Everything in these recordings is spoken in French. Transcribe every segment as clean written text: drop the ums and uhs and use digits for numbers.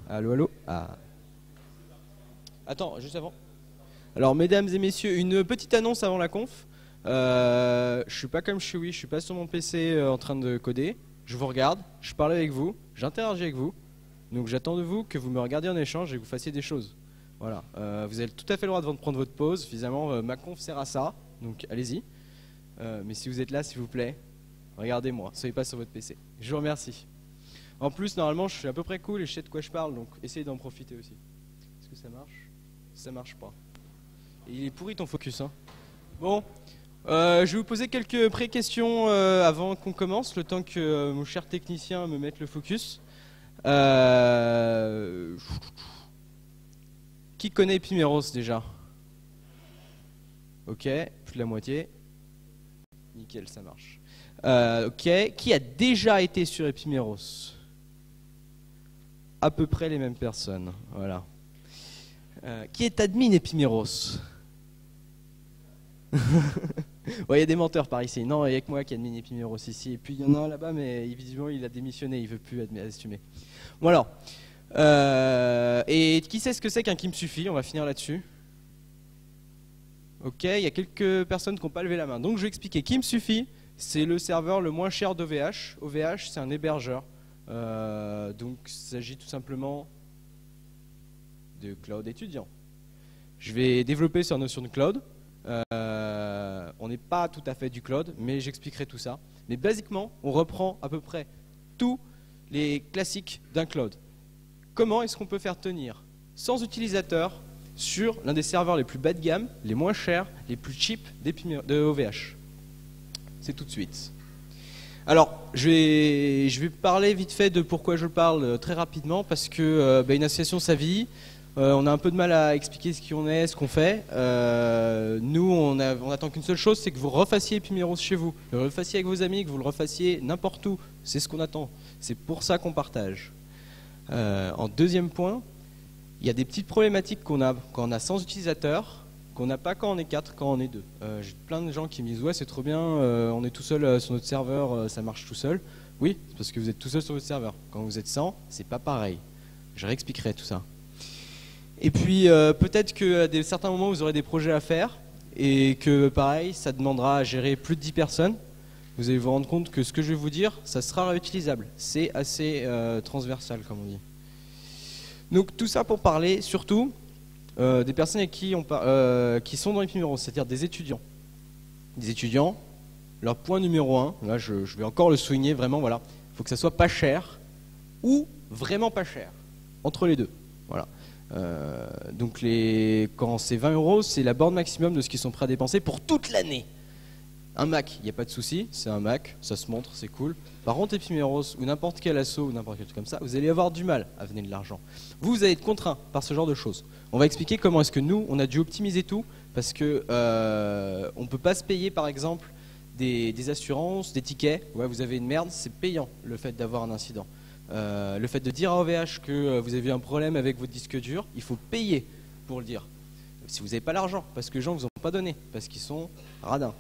Allô, allô. Ah. Attends, juste avant. Alors, mesdames et messieurs, une petite annonce avant la conf. Je suis pas comme Chewy, je suis pas sur mon PC en train de coder. Je vous regarde, je parle avec vous, j'interagis avec vous. Donc j'attends de vous que vous me regardiez en échange et que vous fassiez des choses. Voilà. Vous avez tout à fait le droit de prendre votre pause. Finalement, ma conf sert à ça. Donc allez-y. Mais si vous êtes là, s'il vous plaît, regardez-moi. Soyez pas sur votre PC. Je vous remercie. En plus, normalement, je suis à peu près cool et je sais de quoi je parle. Donc essayez d'en profiter aussi. Est-ce que ça marche? Ça marche pas. Et il est pourri ton focus, hein. Bon. Je vais vous poser quelques pré-questions avant qu'on commence, le temps que mon cher technicien me mette le focus. Qui connaît Epimeros déjà? Ok, plus de la moitié. Nickel, ça marche. Ok, qui a déjà été sur Epimeros? À peu près les mêmes personnes, voilà. Qui est admin Epimeros? Ouais, il y a des menteurs par ici. Non, il n'y a que moi qui admin Epimeros ici. Et puis il y en a un là-bas, mais visiblement il a démissionné, il veut plus assumer. Bon alors, et qui sait ce que c'est qu'un qui me suffit? On va finir là-dessus. Ok, il y a quelques personnes qui n'ont pas levé la main. Donc je vais expliquer. Qui me suffit, c'est le serveur le moins cher d'OVH. OVH, c'est un hébergeur. Donc il s'agit tout simplement de cloud étudiant. Je vais développer sur la notion de cloud. On n'est pas tout à fait du cloud, mais j'expliquerai tout ça. Mais basiquement, on reprend à peu près tous les classiques d'un cloud. Comment est-ce qu'on peut faire tenir 100 utilisateurs sur l'un des serveurs les plus bas de gamme, les moins chers, les plus cheap de OVH? C'est tout de suite. Alors, je vais parler vite fait de pourquoi je parle très rapidement, parce que une association, ça vit. On a un peu de mal à expliquer ce qu'on est, ce qu'on fait. Nous, on attend qu'une seule chose, c'est que vous refassiez Epimeros chez vous, que vous le refassiez avec vos amis, que vous le refassiez n'importe où. C'est ce qu'on attend. C'est pour ça qu'on partage. En deuxième point, il y a des petites problématiques qu'on a quand on a 100 utilisateurs, qu'on n'a pas quand on est 4, quand on est 2. J'ai plein de gens qui me disent « Ouais, c'est trop bien, on est tout seul sur notre serveur, ça marche tout seul. » Oui, c'est parce que vous êtes tout seul sur votre serveur. Quand vous êtes 100, c'est pas pareil. Je réexpliquerai tout ça. Et puis peut-être qu'à certains moments vous aurez des projets à faire et que pareil ça demandera à gérer plus de 10 personnes. Vous allez vous rendre compte que ce que je vais vous dire, ça sera réutilisable. C'est assez transversal comme on dit. Donc tout ça pour parler surtout des personnes avec qui qui sont dans Epimeros, c'est-à-dire des étudiants. Des étudiants, leur point numéro 1, là je vais encore le souligner vraiment, voilà, il faut que ça soit pas cher ou vraiment pas cher, entre les deux. Voilà. Donc quand c'est 20 €, c'est la borne maximum de ce qu'ils sont prêts à dépenser pour toute l'année. Un Mac, il n'y a pas de souci, c'est un Mac, ça se montre, c'est cool. Par contre, Epimeros ou n'importe quel asso ou n'importe quel truc comme ça, vous allez avoir du mal à venir de l'argent. Vous allez être contraint par ce genre de choses. On va expliquer comment est-ce que nous, on a dû optimiser tout, parce que on ne peut pas se payer par exemple des assurances, des tickets. Ouais, vous avez une merde, c'est payant le fait d'avoir un incident. Le fait de dire à OVH que vous avez un problème avec votre disque dur, il faut payer pour le dire. Si vous n'avez pas l'argent, parce que les gens ne vous ont pas donné, parce qu'ils sont radins.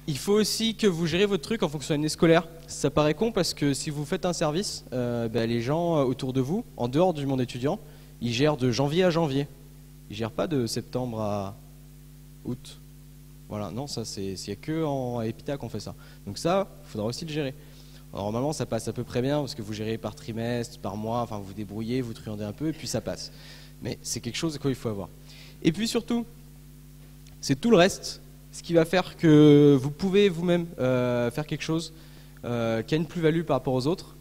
Il faut aussi que vous gérez votre truc en fonction de l'année scolaire. Ça paraît con parce que si vous faites un service, les gens autour de vous, en dehors du monde étudiant, ils gèrent de janvier à janvier. Ils ne gèrent pas de septembre à août. Voilà, non, ça c'est s'il n'y a que à Epita qu'on fait ça. Donc ça, il faudra aussi le gérer. Alors, normalement, ça passe à peu près bien parce que vous gérez par trimestre, par mois, enfin vous débrouillez, vous truandez un peu et puis ça passe. Mais c'est quelque chose qu'il faut avoir. Et puis surtout, c'est tout le reste, ce qui va faire que vous pouvez vous-même faire quelque chose qui a une plus-value par rapport aux autres.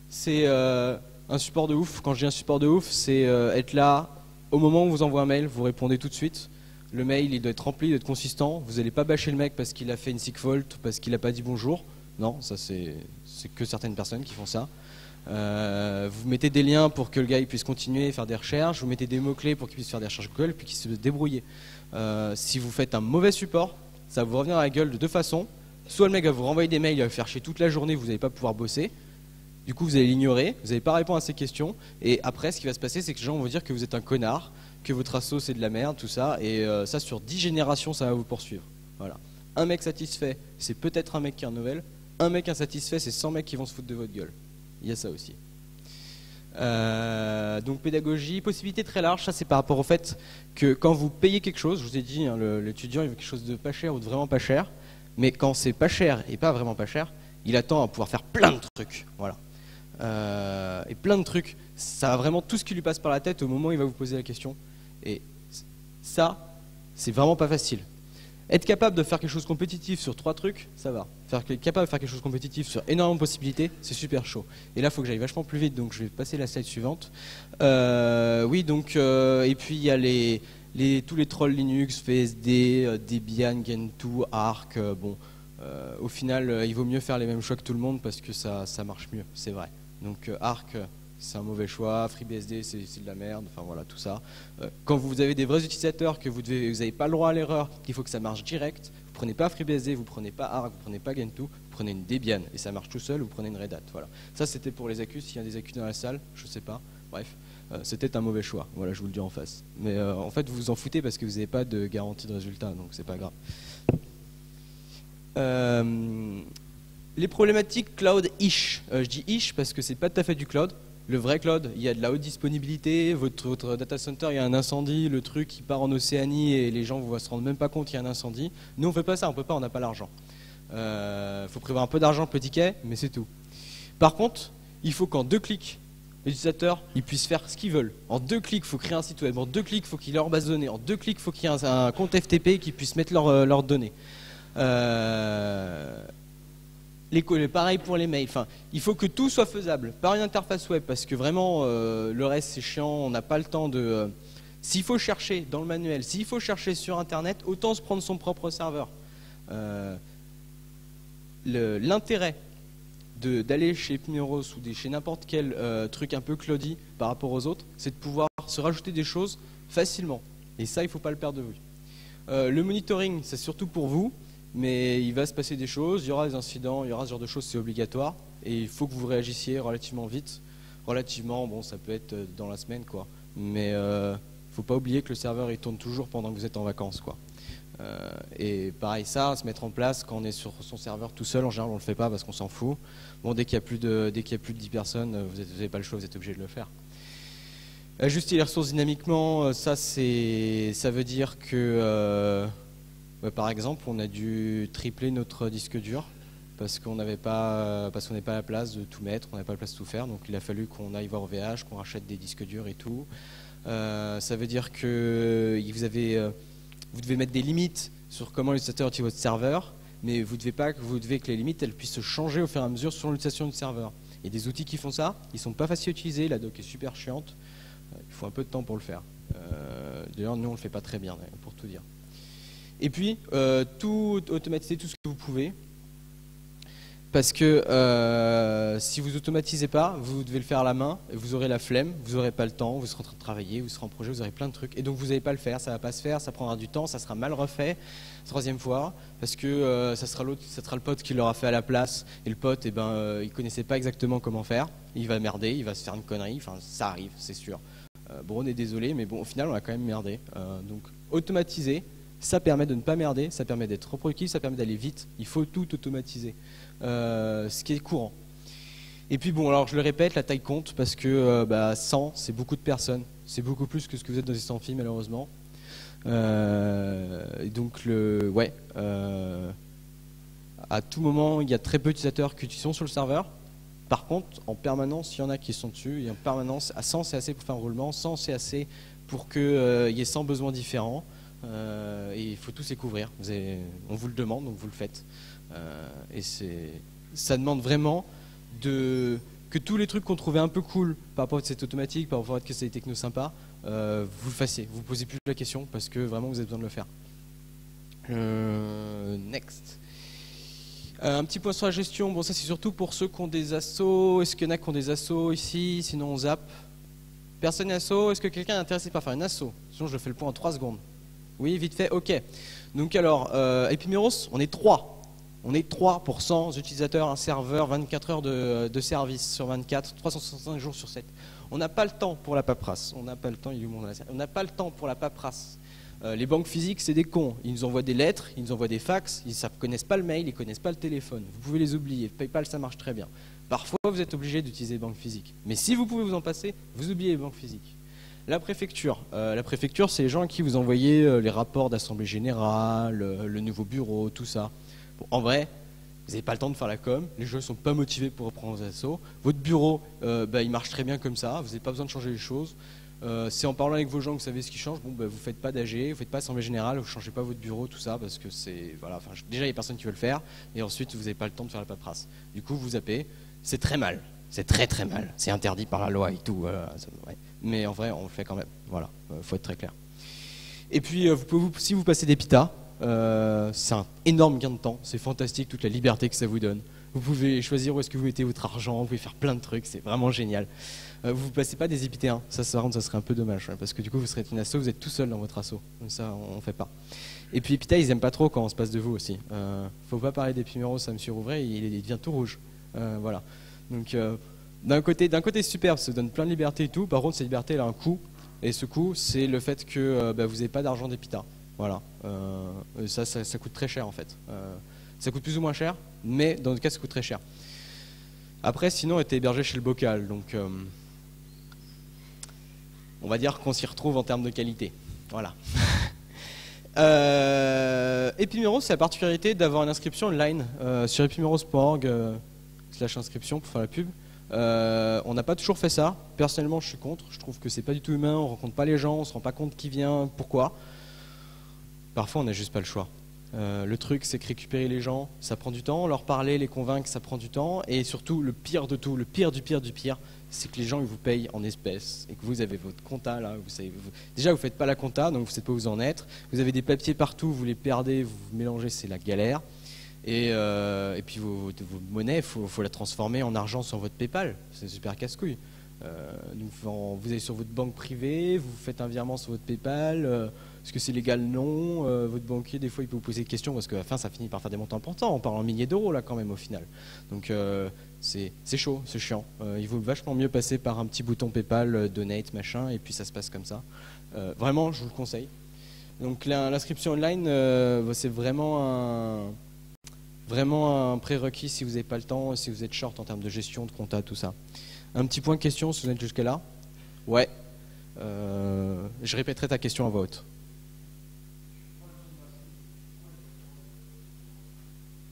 C'est un support de ouf. Quand je dis un support de ouf, c'est être là au moment où on vous envoie un mail, vous répondez tout de suite. Le mail, il doit être rempli, il doit être consistant. Vous n'allez pas bâcher le mec parce qu'il a fait une sick fault ou parce qu'il n'a pas dit bonjour. Non, ça c'est que certaines personnes qui font ça. Vous mettez des liens pour que le gars il puisse continuer à faire des recherches. Vous mettez des mots-clés pour qu'il puisse faire des recherches Google puis qu'il se débrouille. Si vous faites un mauvais support, ça va vous revenir à la gueule de deux façons. Soit le mec va vous renvoyer des mails, il va vous faire chier toute la journée, vous n'allez pas pouvoir bosser. Du coup, vous allez l'ignorer, vous n'allez pas répondre à ses questions. Et après, ce qui va se passer, c'est que les gens vont vous dire que vous êtes un connard, que votre asso c'est de la merde, tout ça. Et ça, sur 10 générations, ça va vous poursuivre. Voilà. Un mec satisfait, c'est peut-être un mec qui est en nouvelle. Un mec insatisfait, c'est 100 mecs qui vont se foutre de votre gueule. Il y a ça aussi. Donc pédagogie, possibilité très large, ça c'est par rapport au fait que quand vous payez quelque chose, je vous ai dit, hein, l'étudiant il veut quelque chose de pas cher ou de vraiment pas cher, mais quand c'est pas cher et pas vraiment pas cher, il attend à pouvoir faire plein de trucs. Voilà. Et plein de trucs, ça a vraiment tout ce qui lui passe par la tête au moment où il va vous poser la question. Et ça, c'est vraiment pas facile. Être capable de faire quelque chose de compétitif sur 3 trucs, ça va. Capable de faire quelque chose de compétitif sur énormément de possibilités, c'est super chaud. Et là, il faut que j'aille vachement plus vite, donc je vais passer la slide suivante. Oui, donc, et puis il y a tous les trolls Linux, VSD, Debian, Gentoo, Arc. Au final, il vaut mieux faire les mêmes choix que tout le monde parce que ça marche mieux, c'est vrai. Donc Arc, c'est un mauvais choix, FreeBSD c'est de la merde, enfin voilà tout ça. Quand vous avez des vrais utilisateurs que vous n'avez pas le droit à l'erreur, qu'il faut que ça marche direct, vous prenez pas FreeBSD, vous prenez pas Arc, vous prenez pas Gentoo, vous prenez une Debian et ça marche tout seul, ou vous prenez une Red Hat. Voilà. Ça c'était pour les accus, s'il y a des accus dans la salle, je sais pas, bref. C'était un mauvais choix, voilà, je vous le dis en face. Mais en fait vous vous en foutez parce que vous n'avez pas de garantie de résultat, donc c'est pas grave. Les problématiques cloud-ish. Je dis ish parce que c'est pas tout à fait du cloud. Le vrai cloud, il y a de la haute disponibilité, votre data center, il y a un incendie, le truc il part en Océanie et les gens ne se rendent même pas compte qu'il y a un incendie. Nous on fait pas ça, on peut pas, on n'a pas l'argent. Faut prévoir un peu d'argent pour le ticket, mais c'est tout. Par contre, il faut qu'en 2 clics, les utilisateurs ils puissent faire ce qu'ils veulent. En 2 clics, il faut créer un site web. En 2 clics, il faut qu'il y ait leur base de données. En 2 clics, il faut qu'il y ait un compte FTP qui puisse mettre leurs données. Pareil pour les mails. Enfin, il faut que tout soit faisable par une interface web parce que vraiment le reste c'est chiant, on n'a pas le temps de... s'il faut chercher dans le manuel, s'il faut chercher sur internet, autant se prendre son propre serveur. L'intérêt d'aller chez Epimiros ou chez n'importe quel truc un peu cloudy par rapport aux autres, c'est de pouvoir se rajouter des choses facilement. Et ça, il ne faut pas le perdre de vue. Le monitoring, c'est surtout pour vous. Mais il va se passer des choses, il y aura des incidents, il y aura ce genre de choses, c'est obligatoire. Et il faut que vous réagissiez relativement vite. Relativement, bon, ça peut être dans la semaine, quoi. Mais il ne faut pas oublier que le serveur, il tourne toujours pendant que vous êtes en vacances, quoi. Et pareil, ça, se mettre en place quand on est sur son serveur tout seul, en général, on ne le fait pas parce qu'on s'en fout. Bon, dès qu'il y a plus de 10 personnes, vous n'avez pas le choix, vous êtes obligé de le faire. Ajuster les ressources dynamiquement, ça veut dire que... par exemple, on a dû tripler notre disque dur parce qu'on n'est pas à la place de tout mettre, on n'avait pas la place de tout faire. Donc il a fallu qu'on aille voir OVH, qu'on rachète des disques durs et tout. Ça veut dire que vous devez mettre des limites sur comment l'utilisateur utilise votre serveur, mais vous devez que les limites elles puissent changer au fur et à mesure selon l'utilisation du serveur. Il y a des outils qui font ça, ils sont pas faciles à utiliser, la doc est super chiante, il faut un peu de temps pour le faire. D'ailleurs, nous on le fait pas très bien, pour tout dire. Et puis, tout automatiser tout ce que vous pouvez. Parce que si vous automatisez pas, vous devez le faire à la main, et vous aurez la flemme, vous n'aurez pas le temps, vous serez en train de travailler, vous serez en projet, vous aurez plein de trucs. Et donc vous n'allez pas le faire, ça ne va pas se faire, ça prendra du temps, ça sera mal refait, 3e fois, parce que ça sera le pote qui l'aura fait à la place. Et le pote, il ne connaissait pas exactement comment faire, il va merder, il va se faire une connerie, enfin ça arrive, c'est sûr. Bon, on est désolé, mais bon, au final, on a quand même merdé. Donc automatiser. Ça permet de ne pas merder, ça permet d'être reproductif, ça permet d'aller vite. Il faut tout automatiser, ce qui est courant. Et puis bon, alors je le répète, la taille compte parce que 100, c'est beaucoup de personnes. C'est beaucoup plus que ce que vous êtes dans les amphis, malheureusement. Et donc, à tout moment, il y a très peu d'utilisateurs qui sont sur le serveur. Par contre, en permanence, il y en a qui sont dessus. Et en permanence, à 100, c'est assez pour faire un roulement. 100, c'est assez pour qu'il y ait 100 besoins différents. Et il faut tous les couvrir. On vous le demande, donc vous le faites. Et ça demande vraiment que tous les trucs qu'on trouvait un peu cool par rapport à cette automatique, par rapport à que c'est des technos sympas, vous le fassiez. Vous ne posez plus la question parce que vraiment vous avez besoin de le faire. Next. Un petit point sur la gestion. Bon, ça c'est surtout pour ceux qui ont des assos. Est-ce qu'il y en a qui ont des assos ici? Sinon on zappe. Personne asso. Est-ce que quelqu'un est intéressé par faire une asso? Sinon je fais le point en 3 secondes. Oui, vite fait, ok. Donc alors, Epimiros, on est 3. On est 3 pour 100 utilisateurs, un serveur, 24 heures de service sur 24, 365 jours sur 7. On n'a pas le temps pour la paperasse. On n'a pas le temps, on n'a pas le temps pour la paperasse Les banques physiques, c'est des cons. Ils nous envoient des lettres, ils nous envoient des fax, ils ne connaissent pas le mail, ils ne connaissent pas le téléphone. Vous pouvez les oublier. PayPal, ça marche très bien. Parfois, vous êtes obligé d'utiliser les banques physiques. Mais si vous pouvez vous en passer, vous oubliez les banques physiques. La préfecture, c'est les gens à qui vous envoyez les rapports d'assemblée générale, le nouveau bureau, tout ça. Bon, en vrai, vous n'avez pas le temps de faire la com, les gens ne sont pas motivés pour reprendre vos assos. Votre bureau, il marche très bien comme ça, vous n'avez pas besoin de changer les choses. C'est en parlant avec vos gens que vous savez ce qui change. Bon, vous ne faites pas d'AG, vous ne faites pas assemblée générale, vous ne changez pas votre bureau, tout ça, parce que c'est. Voilà, déjà, il n'y a personne qui veut le faire, et ensuite, vous n'avez pas le temps de faire la paperasse. Du coup, vous zappez, c'est très mal. C'est très très mal. C'est interdit par la loi et tout. Ouais. Mais en vrai, on le fait quand même. Voilà, faut être très clair. Et puis, si vous passez des pitas, c'est un énorme gain de temps. C'est fantastique toute la liberté que ça vous donne. Vous pouvez choisir où est-ce que vous mettez votre argent. Vous pouvez faire plein de trucs. C'est vraiment génial. Vous ne passez pas des épité1. Ça serait un peu dommage, parce que du coup, vous serez une asso, vous êtes tout seul dans votre asso. Ça, on ne fait pas. Et puis, épita, ils n'aiment pas trop quand on se passe de vous aussi. Faut pas parler d'Epimeros à M. Rouvray, il devient tout rouge. Voilà. Donc d'un côté c'est super, ça donne plein de liberté et tout. Par contre, cette liberté elle a un coût, et ce coût c'est le fait que vous n'avez pas d'argent d'épita. Voilà, ça coûte très cher en fait. Ça coûte plus ou moins cher, mais dans le cas ça coûte très cher. Après, sinon, on était hébergé chez le bocal, donc on va dire qu'on s'y retrouve en termes de qualité. Voilà. Epimeros, c'est la particularité d'avoir une inscription online sur epimeros.org. /inscription pour faire la pub. On n'a pas toujours fait ça. Personnellement, je suis contre. Je trouve que c'est pas du tout humain. On rencontre pas les gens, on se rend pas compte qui vient, pourquoi. Parfois, on n'a juste pas le choix. Le truc, c'est que récupérer les gens, ça prend du temps. Leur parler, les convaincre, ça prend du temps. Et surtout, le pire de tout, le pire du pire du pire, c'est que les gens ils vous payent en espèces et que vous avez votre compta là. Déjà, vous faites pas la compta, donc vous ne savez pas où vous en êtes. Vous avez des papiers partout, vous les perdez, vous mélangez, c'est la galère. Et puis vos monnaies, il faut la transformer en argent sur votre PayPal. C'est super casse-couille. Vous allez sur votre banque privée, vous faites un virement sur votre PayPal. Est-ce que c'est légal? Non. Votre banquier, des fois, il peut vous poser des questions parce qu'à la fin, ça finit par faire des montants importants. On parle en milliers d'euros là quand même au final. Donc c'est chaud, c'est chiant. Il vaut vachement mieux passer par un petit bouton PayPal, donate, machin, et puis ça se passe comme ça. Vraiment, je vous le conseille. Donc l'inscription online, c'est vraiment un prérequis si vous n'avez pas le temps, si vous êtes short en termes de gestion, de compta, tout ça. Un petit point de question, si vous êtes jusqu'à là. Ouais. Je répéterai ta question à voix haute.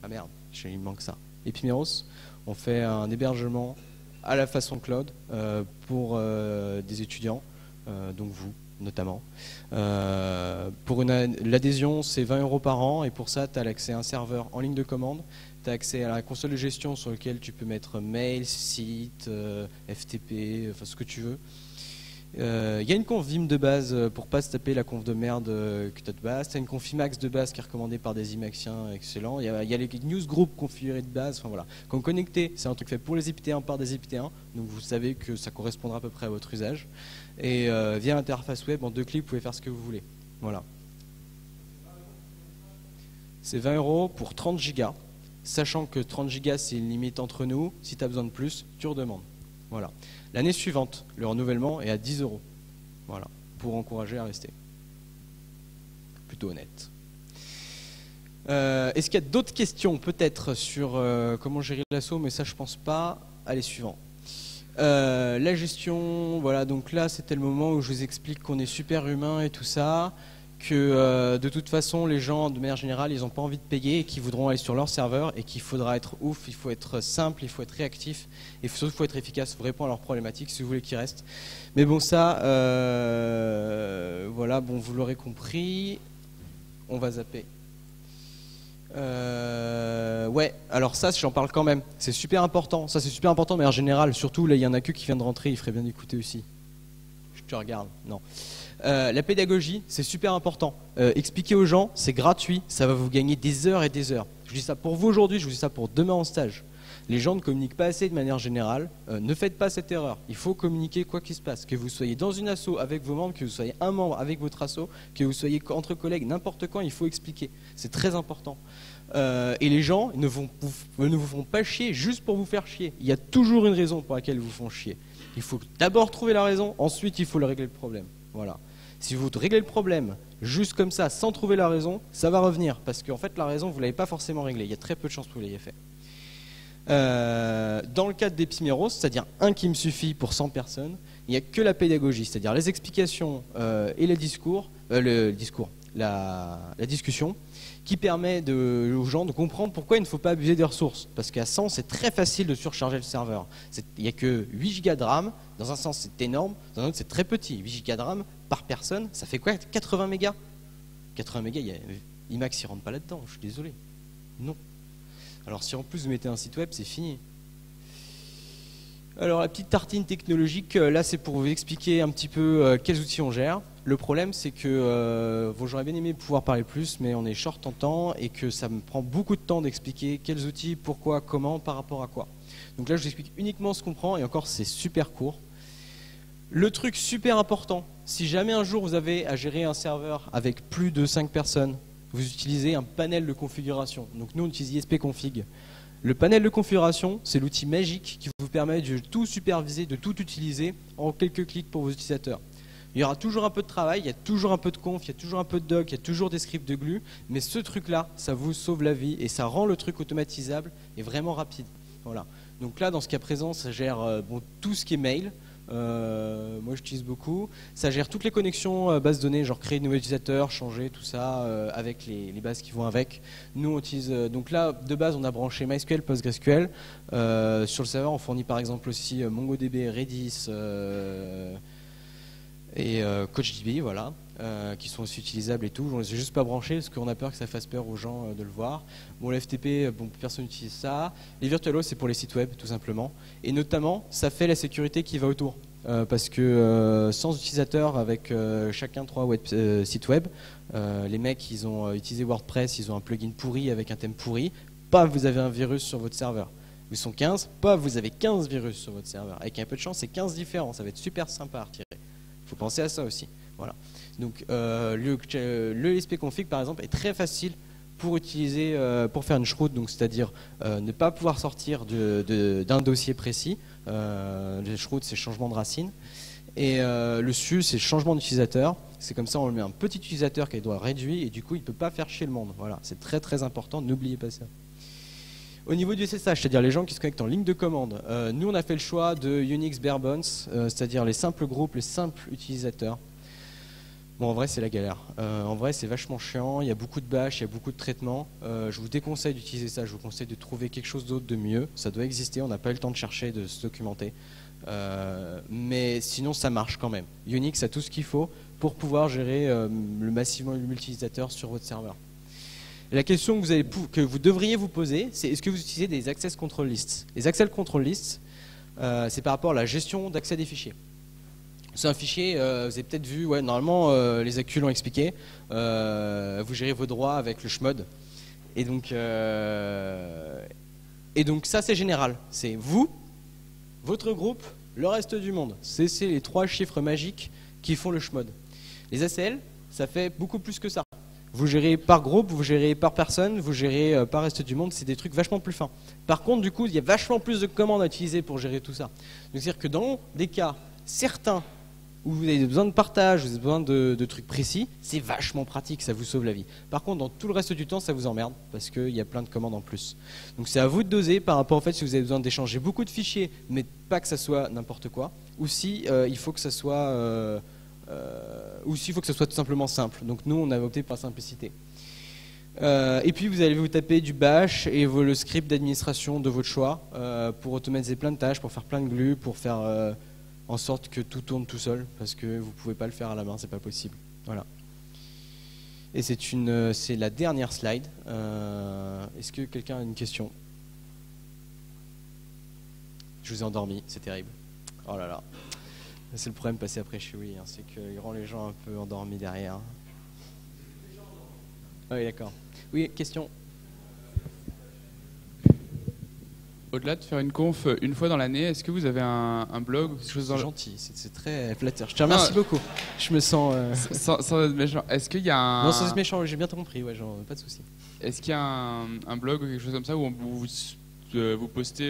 Ah merde, il me manque ça. Epimeros, on fait un hébergement à la façon cloud pour des étudiants, donc vous notamment. Pour l'adhésion, c'est 20 € par an, et pour ça, tu as l'accès à un serveur en ligne de commande, tu as accès à la console de gestion sur laquelle tu peux mettre mail, site, FTP, enfin ce que tu veux. Il y a une conf Vim de base pour pas se taper la conf de merde que tu as de base. Tu as une conf Emacs de base qui est recommandée par des Emaxiens excellents. Il y a les newsgroups configurés de base. Enfin, voilà. Quand connecté, c'est un truc fait pour les épité1 par des épité1. Donc vous savez que ça correspondra à peu près à votre usage. Et via l'interface web, en 2 clics, vous pouvez faire ce que vous voulez. Voilà. C'est 20 € pour 30 gigas. Sachant que 30 gigas, c'est une limite entre nous. Si tu as besoin de plus, tu redemandes. Voilà. L'année suivante, le renouvellement est à 10 €. Voilà, pour encourager à rester. Plutôt honnête. Est-ce qu'il y a d'autres questions peut-être sur comment gérer l'asso? Mais ça, je pense pas. Allez, suivant. La gestion, voilà, donc là, c'était le moment où je vous explique qu'on est super humain et tout ça. Que de toute façon les gens de manière générale ils n'ont pas envie de payer et qu'ils voudront aller sur leur serveur, et qu'il faudra être ouf, il faut être simple, il faut être réactif, et surtout il faut être efficace, il faut répondre à leurs problématiques si vous voulez qu'ils restent. Mais bon, ça voilà, bon, vous l'aurez compris, on va zapper. Ouais, alors ça j'en parle quand même, c'est super important, ça c'est super important, mais en général, surtout là il y en a que qui vient de rentrer, il ferait bien d'écouter aussi. Je te regarde, non. La pédagogie, c'est super important. Expliquer aux gens, c'est gratuit, ça va vous gagner des heures et des heures. Je dis ça pour vous aujourd'hui, je vous dis ça pour demain en stage. Les gens ne communiquent pas assez de manière générale, ne faites pas cette erreur. Il faut communiquer quoi qu'il se passe. Que vous soyez dans une asso avec vos membres, que vous soyez un membre avec votre asso, que vous soyez entre collègues, n'importe quand, il faut expliquer. C'est très important. Et les gens ne vous font pas chier juste pour vous faire chier. Il y a toujours une raison pour laquelle ils vous font chier. Il faut d'abord trouver la raison, ensuite il faut régler le problème. Voilà. Si vous réglez le problème juste comme ça, sans trouver la raison, ça va revenir. Parce qu'en fait, la raison, vous ne l'avez pas forcément réglée. Il y a très peu de chances que vous l'ayez fait. Dans le cadre d'Epimeros, c'est-à-dire un qui me suffit pour 100 personnes, il n'y a que la pédagogie, c'est-à-dire les explications et la discussion, qui permet aux gens de comprendre pourquoi il ne faut pas abuser des ressources. Parce qu'à 100, c'est très facile de surcharger le serveur. Il n'y a que 8 Go de RAM. Dans un sens, c'est énorme. Dans un autre, c'est très petit. 8 Go de RAM par personne, ça fait quoi? 80 mégas 80 mégas, IMAX ne rentre pas là-dedans, je suis désolé. Non. Alors si en plus vous mettez un site web, c'est fini. Alors la petite tartine technologique, là c'est pour vous expliquer un petit peu quels outils on gère. Le problème c'est que j'aurais bien aimé pouvoir parler plus, mais on est short en temps et que ça me prend beaucoup de temps d'expliquer quels outils, pourquoi, comment, par rapport à quoi. Donc là je vous explique uniquement ce qu'on prend et encore c'est super court. Le truc super important, si jamais un jour vous avez à gérer un serveur avec plus de 5 personnes, vous utilisez un panel de configuration. Donc nous on utilise ISP-config. Le panel de configuration, c'est l'outil magique qui vous permet de tout superviser, de tout utiliser en quelques clics pour vos utilisateurs. Il y aura toujours un peu de travail, il y a toujours un peu de conf, il y a toujours un peu de doc, il y a toujours des scripts de glue, mais ce truc-là, ça vous sauve la vie et ça rend le truc automatisable et vraiment rapide. Voilà. Donc là, dans ce cas présent, ça gère tout ce qui est mail. Moi j'utilise beaucoup. Ça gère toutes les connexions bases de données, genre créer de nouveaux utilisateurs, changer tout ça avec les bases qui vont avec. Nous on utilise, donc là de base on a branché MySQL, PostgreSQL. Sur le serveur on fournit par exemple aussi MongoDB, Redis et CouchDB, voilà, qui sont aussi utilisables et tout. On les a juste pas branchés parce qu'on a peur que ça fasse peur aux gens de le voir. Bon, le FTP, personne n'utilise ça. Les VirtualHost, c'est pour les sites web, tout simplement. Et notamment, ça fait la sécurité qui va autour. Parce que sans utilisateur, avec chacun 3 sites web, les mecs, ils ont utilisé WordPress, ils ont un plugin pourri avec un thème pourri. Paf, vous avez un virus sur votre serveur. Ils sont 15, paf, vous avez 15 virus sur votre serveur. Avec un peu de chance, c'est 15 différents. Ça va être super sympa à retirer. Il faut penser à ça aussi. Voilà. Donc le ISP-config par exemple est très facile pour utiliser, pour faire une shroud, donc c'est-à-dire ne pas pouvoir sortir d'un dossier précis. Le shroud c'est changement de racine et le SU c'est changement d'utilisateur. C'est comme ça on le met un petit utilisateur qui doit réduire et du coup il ne peut pas faire chier le monde. Voilà, c'est très très important, n'oubliez pas ça. Au niveau du SSH, c'est-à-dire les gens qui se connectent en ligne de commande, nous on a fait le choix de Unix bare bones, c'est-à-dire les simples groupes, les simples utilisateurs. Bon, en vrai c'est la galère. En vrai c'est vachement chiant, il y a beaucoup de bash, il y a beaucoup de traitements. Je vous déconseille d'utiliser ça, je vous conseille de trouver quelque chose d'autre de mieux. Ça doit exister, on n'a pas eu le temps de chercher, de se documenter. Mais sinon ça marche quand même. Unix a tout ce qu'il faut pour pouvoir gérer massivement le multi-utilisateur sur votre serveur. La question que vous devriez vous poser, c'est est-ce que vous utilisez des Access Control Lists? Les Access Control Lists, c'est par rapport à la gestion d'accès des fichiers. C'est un fichier, vous avez peut-être vu, ouais, normalement les accus l'ont expliqué, vous gérez vos droits avec le chmod. Et donc ça c'est général, c'est vous, votre groupe, le reste du monde. C'est les 3 chiffres magiques qui font le chmod. Les ACL, ça fait beaucoup plus que ça. Vous gérez par groupe, vous gérez par personne, vous gérez par reste du monde, c'est des trucs vachement plus fins. Par contre, du coup, il y a vachement plus de commandes à utiliser pour gérer tout ça. Donc, c'est-à-dire que dans des cas certains où vous avez besoin de partage, vous avez besoin de trucs précis, c'est vachement pratique, ça vous sauve la vie. Par contre, dans tout le reste du temps, ça vous emmerde parce qu'il y a plein de commandes en plus. Donc, c'est à vous de doser par rapport au fait si vous avez besoin d'échanger beaucoup de fichiers, mais pas que ça soit n'importe quoi, ou si il faut que ça soit... ou s'il faut que ce soit tout simplement simple. Donc nous, on avait opté pour la simplicité. Et puis vous allez vous taper du bash et le script d'administration de votre choix pour automatiser plein de tâches, pour faire plein de glue, pour faire en sorte que tout tourne tout seul, parce que vous ne pouvez pas le faire à la main, c'est pas possible. Voilà. Et c'est la dernière slide. Est-ce que quelqu'un a une question? Je vous ai endormi, c'est terrible. Oh là là. C'est le problème passé après chez Willy, hein, c'est qu'il rend les gens un peu endormis derrière. Ah oui, d'accord. Oui, question. Au-delà de faire une conf une fois dans l'année, est-ce que vous avez un blog ou quelque chose dans C'est gentil, c'est très flatteur. Je te remercie beaucoup. Je me sens... Sans être méchant, est-ce qu'il y a un... Non, sans être méchant, j'ai bien compris, ouais, genre, pas de souci. Est-ce qu'il y a un blog ou quelque chose comme ça où vous postez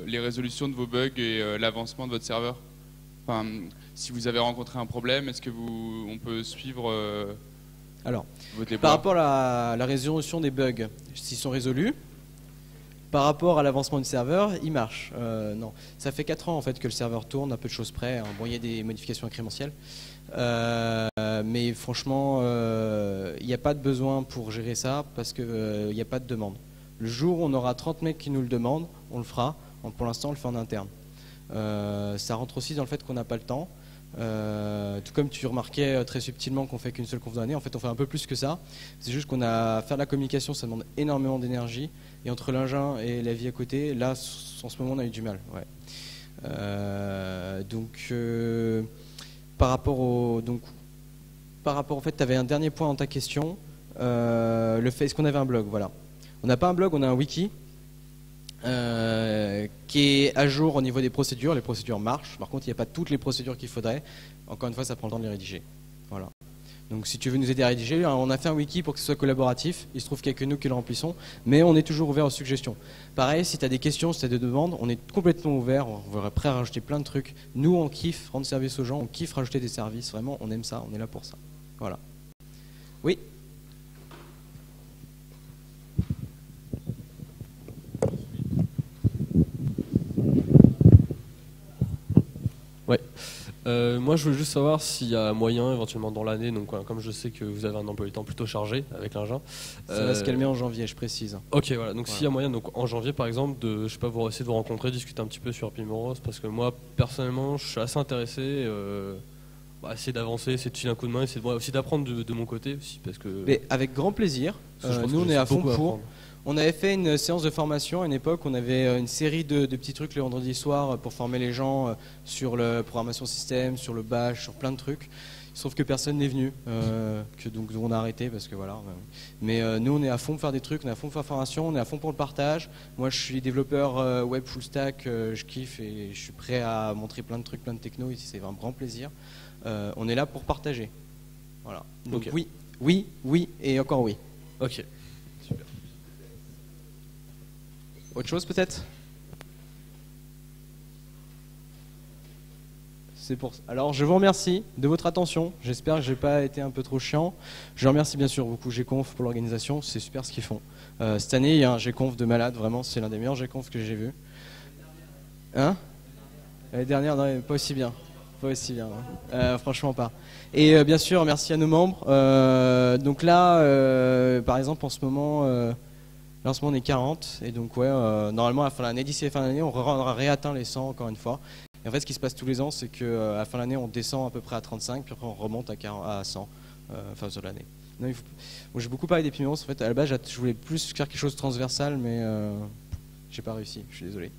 les résolutions de vos bugs et l'avancement de votre serveur? Enfin, si vous avez rencontré un problème, est-ce que on peut suivre Alors, votre déploiement? par rapport à la résolution des bugs, s'ils sont résolus, par rapport à l'avancement du serveur, il marche. Non, ça fait 4 ans en fait que le serveur tourne, à peu de choses près. Hein. Bon, il y a des modifications incrémentielles, mais franchement, il n'y a pas de besoin pour gérer ça parce qu'il n'y a pas de demande. Le jour où on aura 30 mecs qui nous le demandent, on le fera. Pour l'instant, on le fait en interne. Ça rentre aussi dans le fait qu'on n'a pas le temps. Tout comme tu remarquais très subtilement qu'on fait qu'une seule conf dans l'année, en fait on fait un peu plus que ça. C'est juste qu'on a à faire de la communication, ça demande énormément d'énergie. Et entre l'engin et la vie à côté, là en ce moment on a eu du mal. Ouais. Par rapport au fait, tu avais un dernier point dans ta question. Le fait, est-ce qu'on avait un blog? Voilà. On n'a pas un blog, on a un wiki. Qui est à jour au niveau des procédures. Les procédures marchent. Par contre, il n'y a pas toutes les procédures qu'il faudrait. Encore une fois, ça prend le temps de les rédiger. Voilà. Donc, si tu veux nous aider à rédiger, on a fait un wiki pour que ce soit collaboratif. Il se trouve qu'il n'y a que nous qui le remplissons, mais on est toujours ouvert aux suggestions. Pareil, si tu as des questions, si tu as des demandes, on est complètement ouvert. On est prêt à rajouter plein de trucs. Nous, on kiffe rendre service aux gens, on kiffe rajouter des services. Vraiment, on aime ça. On est là pour ça. Voilà. Oui. Ouais. Moi, je voulais juste savoir s'il y a moyen, éventuellement dans l'année, donc comme je sais que vous avez un emploi du temps plutôt chargé avec l'engin. Ça va se calmer en janvier, je précise. Ok, voilà. Donc voilà. s'il y a moyen, donc en janvier par exemple, de, je sais pas, vous essayer de vous rencontrer, discuter un petit peu sur Pimeros, parce que moi, personnellement, je suis assez intéressé. Essayer d'avancer, essayer de filer un coup de main, essayer aussi d'apprendre de mon côté aussi, parce que. Mais avec grand plaisir. Nous, on est à fond pour. On avait fait une séance de formation à une époque, on avait une série de petits trucs le vendredi soir pour former les gens sur la programmation système, sur le bash, sur plein de trucs. Sauf que personne n'est venu, donc on a arrêté parce que voilà. Mais nous on est à fond pour faire des trucs, on est à fond pour faire formation, on est à fond pour le partage. Moi je suis développeur web full stack, je kiffe et je suis prêt à montrer plein de trucs, plein de techno ici, c'est un grand plaisir. On est là pour partager. Voilà. Donc okay. Oui et encore oui. Ok. Super. Autre chose peut-être? C'est pour ça. Alors je vous remercie de votre attention. J'espère que j'ai pas été un peu trop chiant. Je remercie bien sûr beaucoup Gconf pour l'organisation. C'est super ce qu'ils font. Cette année il y a un Gconf de malade. Vraiment c'est l'un des meilleurs Gconf que j'ai vu. Hein? L'année dernière non, pas aussi bien. Pas aussi bien. Franchement pas. Et bien sûr merci à nos membres. Donc là par exemple en ce moment. Là, en ce moment, on est 40, et donc, ouais, normalement, à la fin de l'année, d'ici la fin de l'année, on aura réatteint les 100 encore une fois. Et en fait, ce qui se passe tous les ans, c'est qu'à la fin de l'année, on descend à peu près à 35, puis après, on remonte à 100, fin de l'année. Bon, j'ai beaucoup parlé des Pimeros. En fait, à la base, je voulais plus faire quelque chose de transversal, mais j'ai pas réussi, je suis désolé.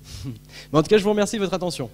Mais en tout cas, je vous remercie de votre attention.